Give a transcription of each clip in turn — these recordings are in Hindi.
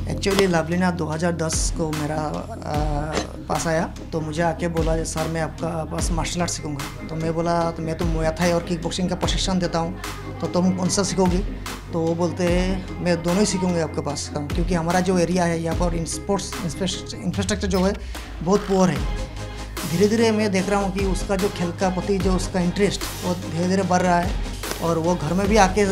एक्चुअली लवलीना 2010 को मेरा पास आया, तो मुझे आके बोला सर मैं आपका पास मार्शल आर्ट सीखूंगा। तो मैं बोला तो मैं तो मुay थाई और किक बॉक्सिंग का प्रशिक्षण देता हूँ, तो तुम कौन सा सीखोगी? तो वो बोलते हैं मैं दोनों ही सीखूंगी आपके पास, क्योंकि हमारा जो एरिया है यहाँ पर स्पोर्ट्स इंफ्रास्ट्रक्चर जो है बहुत पुअर है। धीरे धीरे मैं देख रहा हूँ कि उसका जो खेल का प्रति जो उसका इंटरेस्ट वो धीरे धीरे बढ़ रहा है, और वो घर में भी आके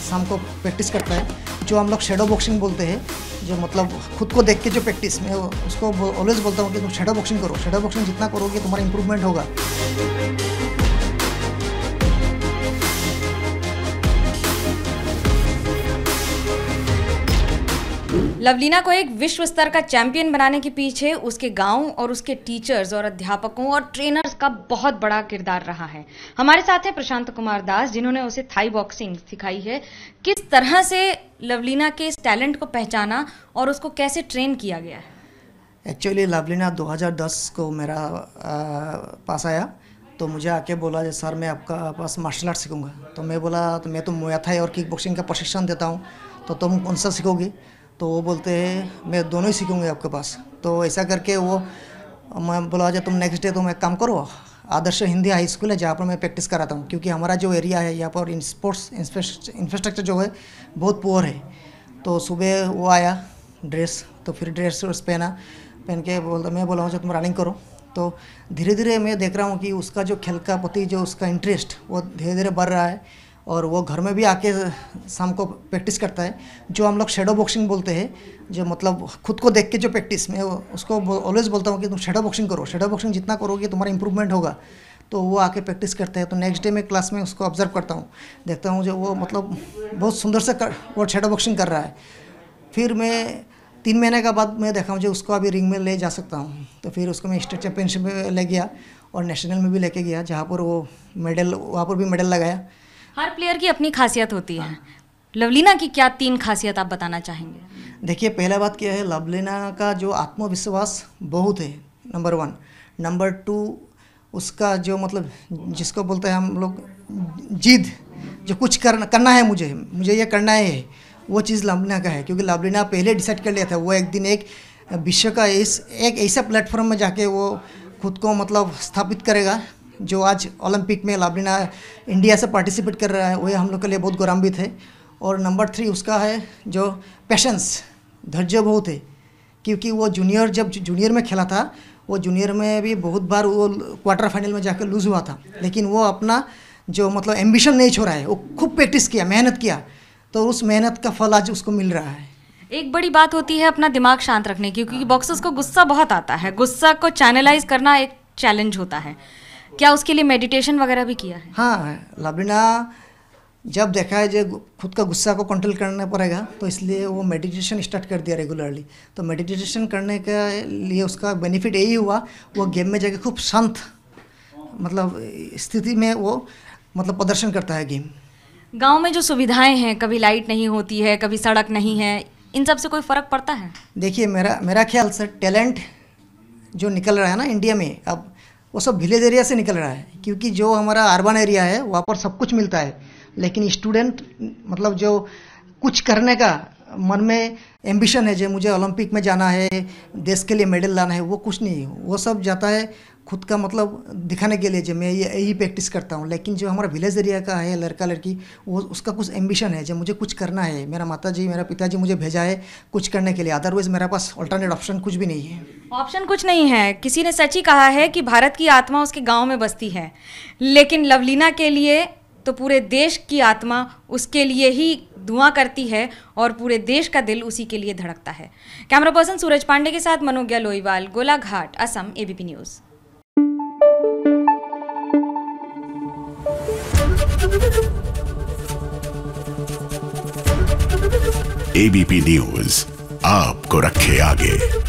शाम को प्रैक्टिस करता है, जो हम लोग शैडो बॉक्सिंग बोलते हैं, जो मतलब खुद को देख के जो प्रैक्टिस। मैं उसको ऑलवेज बोलता हूँ कि तुम शैडो बॉक्सिंग करो, शैडो बॉक्सिंग जितना करोगे तुम्हारा इंप्रूवमेंट होगा। लवलीना को एक विश्व स्तर का चैंपियन बनाने के पीछे उसके गांव और उसके टीचर्स और अध्यापकों और ट्रेनर्स का बहुत बड़ा किरदार रहा है। हमारे साथ हैं प्रशांत कुमार दास, जिन्होंने उसे थाई बॉक्सिंग सिखाई है। किस तरह से लवलीना के इस टैलेंट को पहचाना और उसको कैसे ट्रेन किया गया है? एक्चुअली लवलीना 2010 को मेरा पास आया, तो मुझे आके बोला सर मैं आपका पास मार्शल आर्ट सीखूंगा। तो मैं बोला तो मैं तो मुay थाई और किक बॉक्सिंग का प्रशिक्षण देता हूँ, तो तुम कौन सा सीखोगी? तो वो बोलते हैं मैं दोनों ही सीखूंगी आपके पास। तो ऐसा करके वो मैं बोला तुम नेक्स्ट डे तुम एक काम करो, आदर्श हिंदी हाई स्कूल है जहाँ पर मैं प्रैक्टिस कराता हूँ, क्योंकि हमारा जो एरिया है यहाँ पर स्पोर्ट्स इंफ्रास्ट्रक्चर जो है बहुत पुअर है। तो सुबह वो आया ड्रेस, तो फिर ड्रेस पहन के मैं बोला हूँ तुम रनिंग करो। तो धीरे धीरे मैं देख रहा हूँ कि उसका जो खेल का प्रति जो उसका इंटरेस्ट वो धीरे धीरे बढ़ रहा है, और वो घर में भी आके शाम को प्रैक्टिस करता है, जो हम लोग शैडो बॉक्सिंग बोलते हैं, जो मतलब खुद को देख के जो प्रैक्टिस। मैं उसको ऑलवेज बोलता हूँ कि तुम शैडो बॉक्सिंग करो, शैडो बॉक्सिंग जितना करोगे तुम्हारा इंप्रूवमेंट होगा। तो वो आके प्रैक्टिस करते हैं। तो नेक्स्ट डे मैं क्लास में उसको ऑब्जर्व करता हूँ, देखता हूँ जो वो मतलब बहुत सुंदर से वो शैडो बॉक्सिंग कर रहा है। फिर मैं 3 महीने का बाद मैं देखा मुझे उसको अभी रिंग में ले जा सकता हूँ। तो फिर उसको मैं स्टेट चैम्पियनशिप में ले गया और नेशनल में भी लेके गया, जहाँ पर वो मेडल, वहाँ पर भी मेडल लगाया। हर प्लेयर की अपनी खासियत होती है। लवलीना की क्या 3 खासियत आप बताना चाहेंगे? देखिए, पहला बात क्या है, लवलीना का जो आत्मविश्वास बहुत है, नंबर 1। नंबर 2 उसका जो मतलब जिसको बोलते हैं हम लोग जिद, जो कुछ करना है, मुझे ये करना है, वो चीज़ लवलीना का है। क्योंकि लवलीना पहले डिसाइड कर लिया था वो एक दिन एक विश्व का एक ऐसा प्लेटफॉर्म में जाके वो खुद को मतलब स्थापित करेगा, जो आज ओलंपिक में लवलीना इंडिया से पार्टिसिपेट कर रहा है। वही हम लोग के लिए बहुत गौरवान्वित है। और नंबर 3 उसका है जो पेशेंस, धैर्य बहुत है। क्योंकि वो जब जूनियर में खेला था, वो जूनियर में भी बहुत बार वो क्वार्टर फाइनल में जाकर लूज़ हुआ था, लेकिन वो अपना जो मतलब एम्बिशन नहीं छोड़ा है, वो खूब प्रैक्टिस किया, मेहनत किया, तो उस मेहनत का फल आज उसको मिल रहा है। एक बड़ी बात होती है अपना दिमाग शांत रखने की, क्योंकि बॉक्सर्स को गुस्सा बहुत आता है। गुस्सा को चैनलाइज करना एक चैलेंज होता है। क्या उसके लिए मेडिटेशन वगैरह भी किया है? हाँ, लवलीना जब देखा है जो खुद का गुस्सा को कंट्रोल करना पड़ेगा, तो इसलिए वो मेडिटेशन स्टार्ट कर दिया रेगुलरली। तो मेडिटेशन करने के लिए उसका बेनिफिट यही हुआ, वो गेम में जाके खूब शांत मतलब स्थिति में वो मतलब प्रदर्शन करता है गेम। गांव में जो सुविधाएं हैं, कभी लाइट नहीं होती है, कभी सड़क नहीं है, इन सब से कोई फ़र्क पड़ता है? देखिए, मेरा ख्याल से टैलेंट जो निकल रहा है ना इंडिया में, अब वो सब विलेज एरिया से निकल रहा है। क्योंकि जो हमारा अर्बन एरिया है वहाँ पर सब कुछ मिलता है, लेकिन स्टूडेंट मतलब जो कुछ करने का मन में एम्बिशन है, जो मुझे ओलंपिक में जाना है, देश के लिए मेडल लाना है, वो कुछ नहीं। वो सब जाता है खुद का मतलब दिखाने के लिए, जो मैं यही प्रैक्टिस करता हूँ। लेकिन जो हमारा विलेज एरिया का है लड़का लड़की, वो उसका कुछ एम्बिशन है, जो मुझे कुछ करना है, मेरा माताजी मेरा पिताजी मुझे भेजा है कुछ करने के लिए, अदरवाइज मेरे पास अल्टरनेट ऑप्शन कुछ भी नहीं है। ऑप्शन कुछ नहीं है। किसी ने सच ही कहा है कि भारत की आत्मा उसके गाँव में बसती है, लेकिन लवलीना के लिए तो पूरे देश की आत्मा उसके लिए ही धुआं करती है और पूरे देश का दिल उसी के लिए धड़कता है। कैमरा पर्सन सूरज पांडे के साथ Manogya Loiwal, Golaghat, Assam, ABP news. ABP news आपको रखे आगे।